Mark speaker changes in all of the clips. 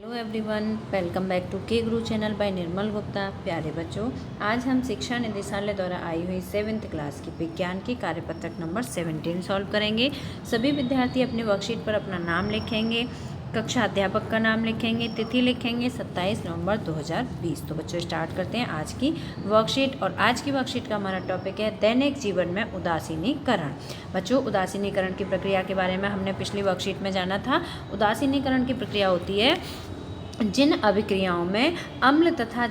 Speaker 1: Hello everyone, welcome back to K Guru channel bye निर्मल गुप्ता। प्यारे बच्चों, आज हम शिक्षा निदेशालय द्वारा आई हुई 7th क्लास की विज्ञान की कार्यपत्रक नंबर 17 सॉल्व करेंगे। सभी विद्यार्थी अपने वर्कशीट पर अपना नाम लिखेंगे, कक्षा अध्यापक का नाम लिखेंगे, तिथि लिखेंगे 27 नवंबर 2020। तो बच्चों स्टार्ट करते हैं आज की वर्कशीट। और आज की वर्कशीट का हमारा टॉपिक है दैनिक जीवन में उदासीनीकरण। बच्चों, उदासीनीकरण की प्रक्रिया के बारे में हमने पिछली वर्कशीट में जाना था। उदासीनीकरण की प्रक्रिया होती है जिन अभिक्रियाओं में अम्ल तथा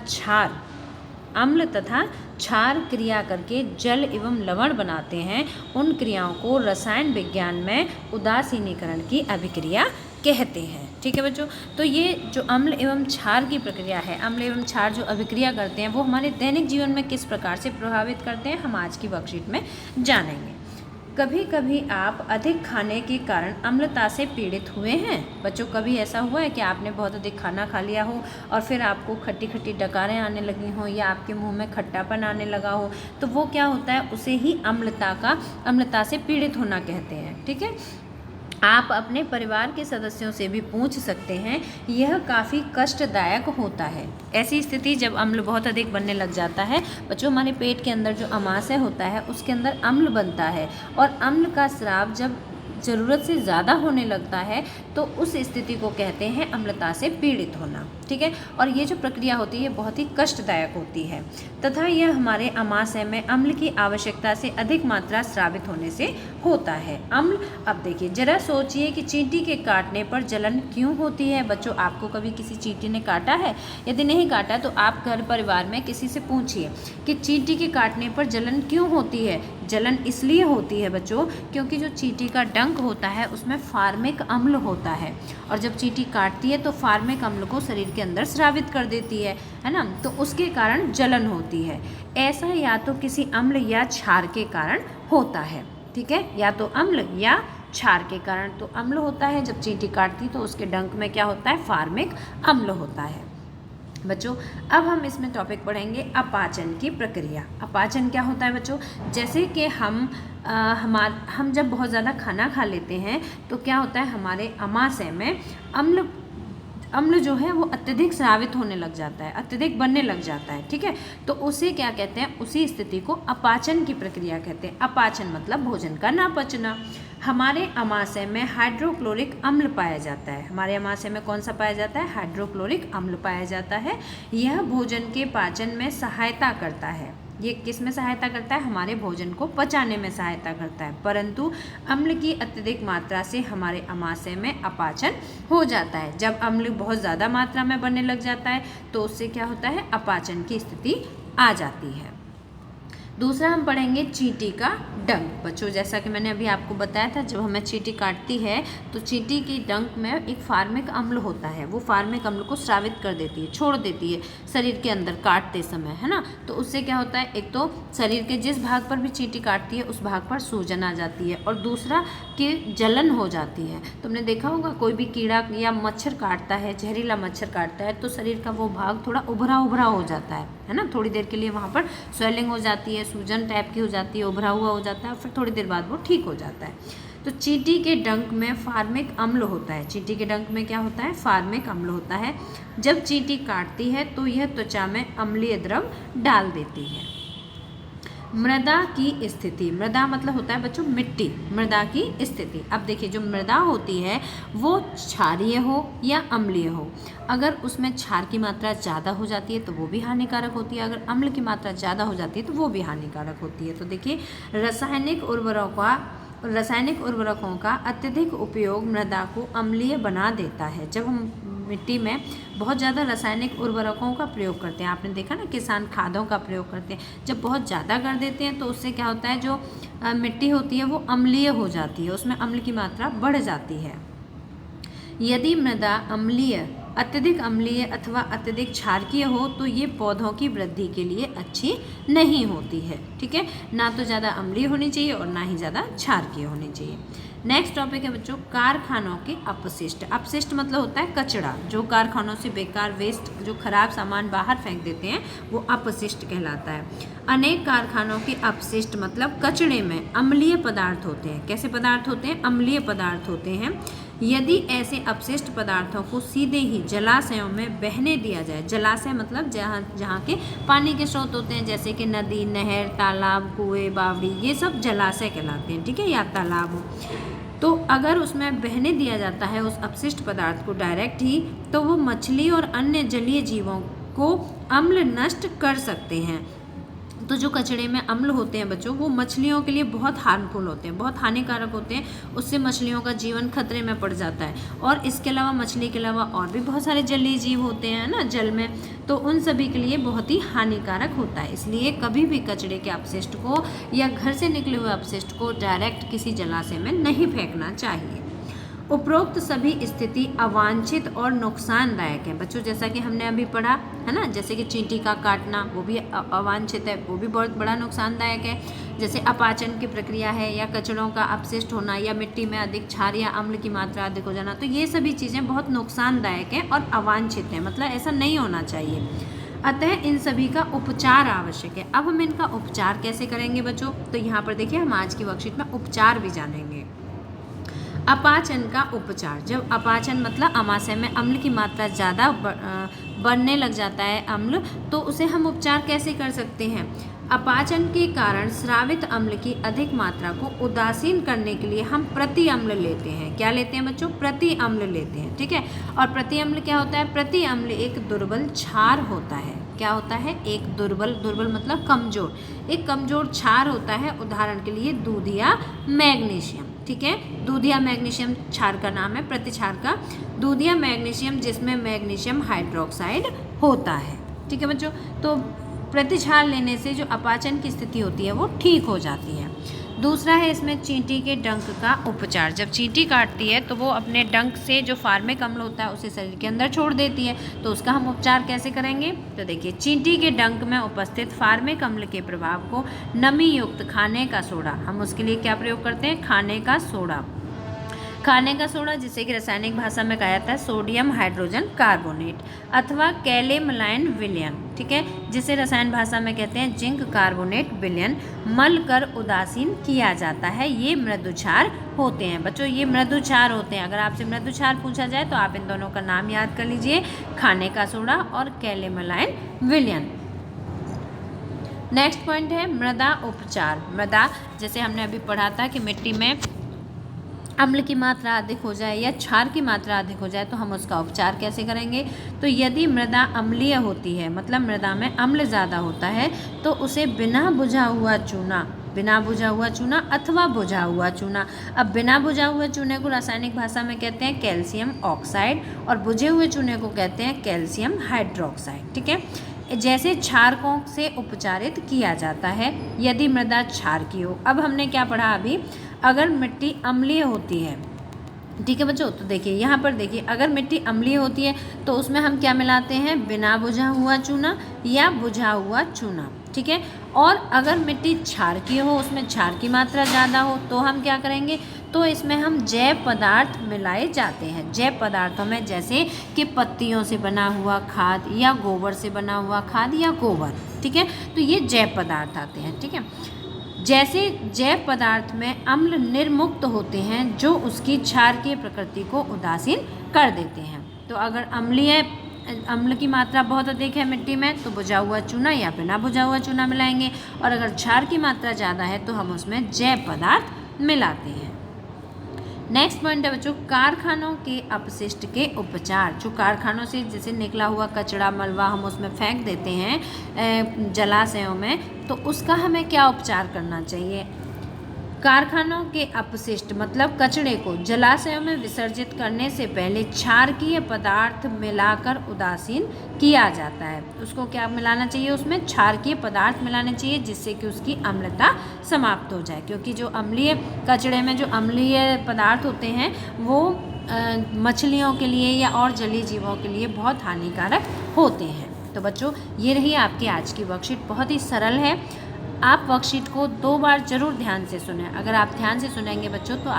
Speaker 1: क्षार क्रिया करके जल एवं लवण बनाते हैं, उन क्रियाओं को रसायन विज्ञान में उदासीनीकरण की अभिक्रिया कहते हैं। ठीक है बच्चों, तो ये जो अम्ल एवं क्षार की प्रक्रिया है, अम्ल एवं क्षार जो अभिक्रिया करते हैं वो हमारे दैनिक जीवन में किस प्रकार से प्रभावित करते हैं, हम आज की वर्कशीट में जानेंगे। कभी कभी आप अधिक खाने के कारण अम्लता से पीड़ित हुए हैं। बच्चों, कभी ऐसा हुआ है कि आपने बहुत अधिक खाना खा लिया हो और फिर आपको खट्टी खट्टी डकारें आने लगी हों या आपके मुंह में खट्टापन आने लगा हो, तो वो क्या होता है, उसे ही अम्लता से पीड़ित होना कहते हैं। ठीक है, आप अपने परिवार के सदस्यों से भी पूछ सकते हैं, यह काफ़ी कष्टदायक होता है। ऐसी स्थिति जब अम्ल बहुत अधिक बनने लग जाता है बच्चों, हमारे पेट के अंदर जो अमाशय होता है उसके अंदर अम्ल बनता है और अम्ल का स्राव जब ज़रूरत से ज़्यादा होने लगता है तो उस स्थिति को कहते हैं अम्लता से पीड़ित होना। ठीक है, और ये जो प्रक्रिया होती है बहुत ही कष्टदायक होती है तथा यह हमारे अमाशय में अम्ल की आवश्यकता से अधिक मात्रा स्रावित होने से होता है। अम्ल, अब देखिए जरा सोचिए कि चींटी के काटने पर जलन क्यों होती है। बच्चों, आपको कभी किसी चींटी ने काटा है? यदि नहीं काटा तो आप घर परिवार में किसी से पूछिए कि चींटी के काटने पर जलन क्यों होती है। जलन इसलिए होती है बच्चों क्योंकि जो चींटी का डंक होता है उसमें फार्मिक अम्ल होता है और जब चींटी काटती है तो फार्मिक अम्ल को शरीर के अंदर स्रावित कर देती है ना, तो उसके कारण जलन होती है। ऐसा या तो किसी अम्ल या क्षार के कारण होता है। ठीक है, या तो अम्ल या क्षार के कारण। तो अम्ल होता है जब चींटी काटती तो उसके डंक में क्या होता है, फार्मिक अम्ल होता है। बच्चों, अब हम इसमें टॉपिक पढ़ेंगे अपाचन की प्रक्रिया। अपाचन क्या होता है बच्चों, जैसे कि हम जब बहुत ज़्यादा खाना खा लेते हैं तो क्या होता है, हमारे अमाशय में अम्ल जो है वो अत्यधिक स्रावित होने लग जाता है, अत्यधिक बनने लग जाता है। ठीक है, तो उसे क्या कहते हैं, उसी स्थिति को अपाचन की प्रक्रिया कहते हैं। अपाचन मतलब भोजन का ना पचना। हमारे अमाशय में हाइड्रोक्लोरिक अम्ल पाया जाता है। हमारे अमाशय में कौन सा पाया जाता है, हाइड्रोक्लोरिक अम्ल पाया जाता है। यह भोजन के पाचन में सहायता करता है। ये किस में सहायता करता है, हमारे भोजन को पचाने में सहायता करता है। परंतु अम्ल की अत्यधिक मात्रा से हमारे अमाशय में अपाचन हो जाता है। जब अम्ल बहुत ज़्यादा मात्रा में बनने लग जाता है तो उससे क्या होता है, अपाचन की स्थिति आ जाती है। दूसरा हम पढ़ेंगे चींटी का डंक। बच्चों, जैसा कि मैंने अभी आपको बताया था, जब हमें चींटी काटती है तो चींटी की डंक में एक फार्मिक अम्ल होता है। वो फार्मिक अम्ल को स्रावित कर देती है, छोड़ देती है शरीर के अंदर काटते समय, है ना। तो उससे क्या होता है, एक तो शरीर के जिस भाग पर भी चींटी काटती है उस भाग पर सूजन आ जाती है और दूसरा कि जलन हो जाती है। तुमने देखा होगा कोई भी कीड़ा या मच्छर काटता है, जहरीला मच्छर काटता है तो शरीर का वो भाग थोड़ा उभरा उभरा हो जाता है ना। थोड़ी देर के लिए वहाँ पर स्वेलिंग हो जाती है, सूजन टाइप की हो जाती है, उभरा हुआ हो जाता है, फिर थोड़ी देर बाद वो ठीक हो जाता है। तो चींटी के डंक में फार्मिक अम्ल होता है। चींटी के डंक में क्या होता है, फार्मिक अम्ल होता है। जब चींटी काटती है तो यह त्वचा में अम्लीय द्रव डाल देती है। मृदा की स्थिति, मृदा मतलब होता है बच्चों मिट्टी, मृदा की स्थिति। अब देखिए जो मृदा होती है वो क्षारीय हो या अम्लीय हो। अगर उसमें क्षार की मात्रा ज़्यादा हो जाती है तो वो भी हानिकारक होती है, अगर अम्ल की मात्रा ज़्यादा हो जाती है तो वो भी हानिकारक होती है। तो देखिए रासायनिक उर्वरकों का अत्यधिक उपयोग मृदा को अम्लीय बना देता है। जब हम मिट्टी में बहुत ज़्यादा रासायनिक उर्वरकों का प्रयोग करते हैं, आपने देखा ना किसान खादों का प्रयोग करते हैं, जब बहुत ज़्यादा कर देते हैं तो उससे क्या होता है, जो मिट्टी होती है वो अम्लीय हो जाती है, उसमें अम्ल की मात्रा बढ़ जाती है। यदि मृदा अत्यधिक अम्लीय अथवा अत्यधिक क्षारकीय हो तो ये पौधों की वृद्धि के लिए अच्छी नहीं होती है। ठीक है, ना तो ज़्यादा अम्लीय होनी चाहिए और ना ही ज़्यादा क्षारकीय होनी चाहिए। नेक्स्ट टॉपिक है बच्चों कारखानों के अपशिष्ट। अपशिष्ट मतलब होता है कचरा, जो कारखानों से बेकार वेस्ट, जो खराब सामान बाहर फेंक देते हैं वो अपशिष्ट कहलाता है। अनेक कारखानों के अपशिष्ट मतलब कचरे में अम्लीय पदार्थ होते हैं। कैसे पदार्थ होते हैं, अम्लीय पदार्थ होते हैं। यदि ऐसे अपशिष्ट पदार्थों को सीधे ही जलाशयों में बहने दिया जाए, जलाशय मतलब जहाँ के पानी के स्रोत होते हैं, जैसे कि नदी, नहर, तालाब, कुएं, बावड़ी, ये सब जलाशय कहलाते हैं, ठीक है, या तालाब हो, तो अगर उसमें बहने दिया जाता है उस अपशिष्ट पदार्थ को डायरेक्ट ही, तो वो मछली और अन्य जलीय जीवों को अम्ल नष्ट कर सकते हैं। तो जो कचड़े में अम्ल होते हैं बच्चों, वो मछलियों के लिए बहुत हार्मफुल होते हैं, बहुत हानिकारक होते हैं, उससे मछलियों का जीवन खतरे में पड़ जाता है। और इसके अलावा मछली के अलावा और भी बहुत सारे जलीय जीव होते हैं ना जल में, तो उन सभी के लिए बहुत ही हानिकारक होता है। इसलिए कभी भी कचड़े के अपशिष्ट को या घर से निकले हुए अपशिष्ट को डायरेक्ट किसी जलाशय में नहीं फेंकना चाहिए। उपरोक्त सभी स्थिति अवांछित और नुकसानदायक है बच्चों, जैसा कि हमने अभी पढ़ा है ना, जैसे कि चींटी का काटना वो भी अवांछित है, वो भी बहुत बड़ा नुकसानदायक है। जैसे अपाचन की प्रक्रिया है, या कचड़ों का अपशिष्ट होना, या मिट्टी में अधिक क्षार या अम्ल की मात्रा अधिक हो जाना, तो ये सभी चीज़ें बहुत नुकसानदायक हैं और अवांछित हैं, मतलब ऐसा नहीं होना चाहिए। अतः इन सभी का उपचार आवश्यक है। अब हम इनका उपचार कैसे करेंगे बच्चों, तो यहाँ पर देखिए हम आज की वर्कशीट में उपचार भी जानेंगे। अपाचन का उपचार, जब अपाचन मतलब आमाशय में अम्ल की मात्रा ज़्यादा बढ़ने लग जाता है अम्ल, तो उसे हम उपचार कैसे कर सकते हैं। अपाचन के कारण स्रावित अम्ल की अधिक मात्रा को उदासीन करने के लिए हम प्रति अम्ल लेते हैं। क्या लेते हैं बच्चों, प्रति अम्ल लेते हैं, ठीक है। और प्रति अम्ल क्या होता है, प्रति अम्ल एक दुर्बल क्षार होता है। क्या होता है, एक दुर्बल मतलब कमजोर, एक कमजोर क्षार होता है। उदाहरण के लिए दूध या मैग्नीशियम, ठीक है, दूध या मैग्नीशियम क्षार का नाम है, प्रति क्षार का दूध या मैग्नीशियम, जिसमें मैग्नीशियम हाइड्रोक्साइड होता है, ठीक है बच्चों। तो प्रति क्षार लेने से जो अपाचन की स्थिति होती है वो ठीक हो जाती है। दूसरा है इसमें चींटी के डंक का उपचार। जब चींटी काटती है तो वो अपने डंक से जो फार्मिक अम्ल होता है उसे शरीर के अंदर छोड़ देती है, तो उसका हम उपचार कैसे करेंगे। तो देखिए, चींटी के डंक में उपस्थित फार्मिक अम्ल के प्रभाव को नमी युक्त खाने का सोडा, हम उसके लिए क्या प्रयोग करते हैं, खाने का सोडा। खाने का सोडा, जिसे कि रासायनिक भाषा में कहा जाता है सोडियम हाइड्रोजन कार्बोनेट, अथवा कैलेमलाइन विलयन, ठीक है, जिसे रसायन भाषा में कहते हैं जिंक कार्बोनेट विलयन, मल कर उदासीन किया जाता है। ये मृदुक्षार होते हैं बच्चों, ये मृदुक्षार होते हैं। अगर आपसे मृदुक्षार पूछा जाए तो आप इन दोनों का नाम याद कर लीजिए, खाने का सोडा और कैलेमलाइन विलयन। नेक्स्ट पॉइंट है मृदा उपचार। मृदा, जैसे हमने अभी पढ़ा था कि मिट्टी में अम्ल की मात्रा अधिक हो जाए या क्षार की मात्रा अधिक हो जाए तो हम उसका उपचार कैसे करेंगे। तो यदि मृदा अम्लीय होती है, मतलब मृदा में अम्ल ज़्यादा होता है, तो उसे बिना बुझा हुआ चूना अथवा बुझा हुआ चूना। अब बिना बुझा हुए चूने को रासायनिक भाषा में कहते हैं कैल्शियम ऑक्साइड, और बुझे हुए चूने को कहते हैं कैल्शियम हाइड्रोक्साइड, ठीक है, जैसे क्षारकों से उपचारित किया जाता है यदि मृदा क्षार की हो। अब हमने क्या पढ़ा अभी, अगर मिट्टी अम्लीय होती है, ठीक है बच्चों, तो देखिए यहाँ पर देखिए, अगर मिट्टी अम्लीय होती है तो उसमें हम क्या मिलाते हैं, बिना बुझा हुआ चूना या बुझा हुआ चूना, ठीक है। और अगर मिट्टी क्षार की हो, उसमें क्षार की मात्रा ज़्यादा हो, तो हम क्या करेंगे, तो इसमें हम जैव पदार्थ मिलाए जाते हैं। जैव पदार्थों में जैसे कि पत्तियों से बना हुआ खाद या गोबर से बना हुआ खाद या गोबर, ठीक है, तो ये जैव पदार्थ आते हैं, ठीक है। जैसे जैव पदार्थ में अम्ल निर्मुक्त होते हैं जो उसकी क्षारकीय प्रकृति को उदासीन कर देते हैं। तो अगर अम्ल की मात्रा बहुत अधिक है मिट्टी में तो बुझा हुआ चूना या बिना बुझा हुआ चूना मिलाएंगे, और अगर क्षार की मात्रा ज़्यादा है तो हम उसमें जैव पदार्थ मिलाते हैं। नेक्स्ट पॉइंट है बच्चों कारखानों के अपशिष्ट के उपचार। जो कारखानों से जैसे निकला हुआ कचरा मलबा हम उसमें फेंक देते हैं जलाशयों में, तो उसका हमें क्या उपचार करना चाहिए। कारखानों के अपशिष्ट मतलब कचरे को जलाशयों में विसर्जित करने से पहले क्षारकीय पदार्थ मिलाकर उदासीन किया जाता है। उसको क्या मिलाना चाहिए, उसमें क्षारकीय पदार्थ मिलाने चाहिए जिससे कि उसकी अम्लता समाप्त हो जाए, क्योंकि जो अम्लीय कचरे में जो अम्लीय पदार्थ होते हैं वो मछलियों के लिए या और जलीय जीवों के लिए बहुत हानिकारक होते हैं। तो बच्चों ये रही आपकी आज की वर्कशीट, बहुत ही सरल है। आप वर्कशीट को 2 बार ज़रूर ध्यान से सुनें। अगर आप ध्यान से सुनेंगे बच्चों तो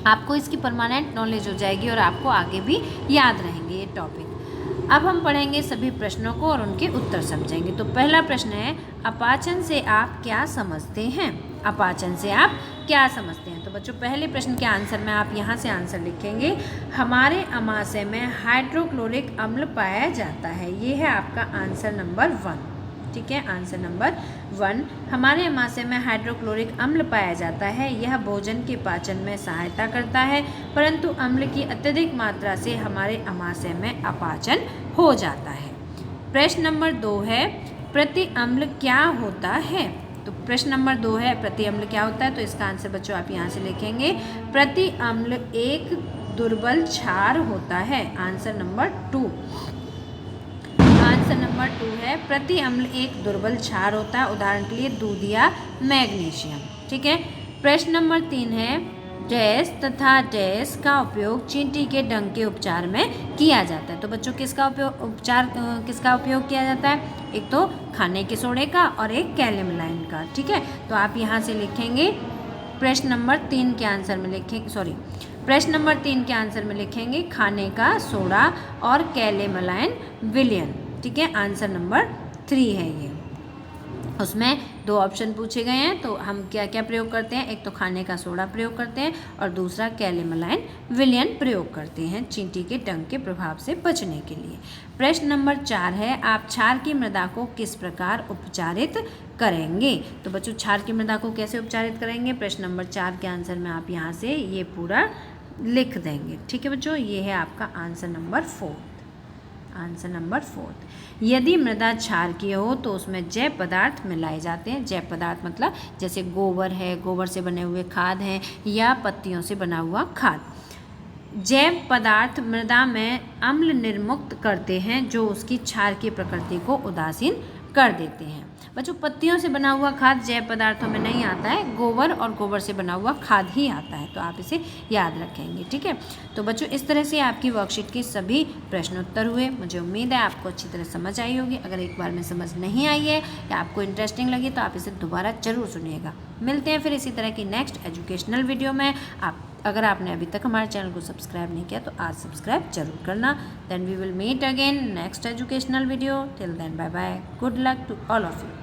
Speaker 1: आपको इसकी परमानेंट नॉलेज हो जाएगी और आपको आगे भी याद रहेंगे ये टॉपिक। अब हम पढ़ेंगे सभी प्रश्नों को और उनके उत्तर समझेंगे। तो पहला प्रश्न है, अपाचन से आप क्या समझते हैं। अपाचन से आप क्या समझते हैं? तो बच्चों पहले प्रश्न के आंसर में आप यहाँ से आंसर लिखेंगे, हमारे अमाशय में हाइड्रोक्लोरिक अम्ल पाया जाता है। ये है आपका आंसर नंबर 1। ठीक है, आंसर नंबर 1, हमारे अमाशय में हाइड्रोक्लोरिक अम्ल पाया जाता है। यह भोजन के पाचन में सहायता करता है, परंतु अम्ल की अत्यधिक मात्रा से हमारे अमाशय में अपाचन हो जाता है। प्रश्न नंबर 2 है, प्रति अम्ल क्या होता है? तो प्रश्न नंबर 2 है, प्रति अम्ल क्या होता है? तो इसका आंसर बच्चों आप यहाँ से लिखेंगे, प्रति अम्ल एक दुर्बल क्षार होता है। आंसर नंबर 2, आंसर नंबर 2 है, प्रति अम्ल एक दुर्बल क्षार होता है। उदाहरण के लिए दूध या मैग्नीशियम। ठीक है, प्रश्न नंबर 3 है, डैश तथा डैश का उपयोग चींटी के डंक के उपचार में किया जाता है। तो बच्चों किसका उपयोग किया जाता है? एक तो खाने के सोडे का और एक कैलेमलाइन का। ठीक है, तो आप यहाँ से लिखेंगे प्रश्न नंबर 3 के आंसर में प्रश्न नंबर 3 के आंसर में लिखेंगे खाने का सोडा और कैलेमलाइन विलयन। ठीक है, आंसर नंबर 3 है ये। उसमें 2 ऑप्शन पूछे गए हैं, तो हम क्या क्या प्रयोग करते हैं? एक तो खाने का सोडा प्रयोग करते हैं और दूसरा कैलेमलाइन विलयन प्रयोग करते हैं चींटी के डंक के प्रभाव से बचने के लिए। प्रश्न नंबर 4 है, आप क्षार की मृदा को किस प्रकार उपचारित करेंगे? तो बच्चों क्षार की मृदा को कैसे उपचारित करेंगे? प्रश्न नंबर 4 के आंसर में आप यहाँ से ये पूरा लिख देंगे। ठीक है बच्चों, ये है आपका आंसर नंबर 4। आंसर नंबर 4, यदि मृदा क्षारकीय हो तो उसमें जैव पदार्थ मिलाए जाते हैं। जैव पदार्थ मतलब जैसे गोबर है, गोबर से बने हुए खाद हैं या पत्तियों से बना हुआ खाद। जैव पदार्थ मृदा में अम्ल निर्मुक्त करते हैं जो उसकी क्षारकीय प्रकृति को उदासीन कर देते हैं। बच्चों पत्तियों से बना हुआ खाद जैव पदार्थों में नहीं आता है, गोबर और गोबर से बना हुआ खाद ही आता है, तो आप इसे याद रखेंगे। ठीक है, तो बच्चों इस तरह से आपकी वर्कशीट के सभी प्रश्नोत्तर हुए। मुझे उम्मीद है आपको अच्छी तरह समझ आई होगी। अगर एक बार में समझ नहीं आई है या आपको इंटरेस्टिंग लगी तो आप इसे दोबारा ज़रूर सुनिएगा। मिलते हैं फिर इसी तरह की नेक्स्ट एजुकेशनल वीडियो में। अगर आपने अभी तक हमारे चैनल को सब्सक्राइब नहीं किया तो आज सब्सक्राइब जरूर करना। Then we will meet again next educational video. Till then bye bye, good luck to all of you.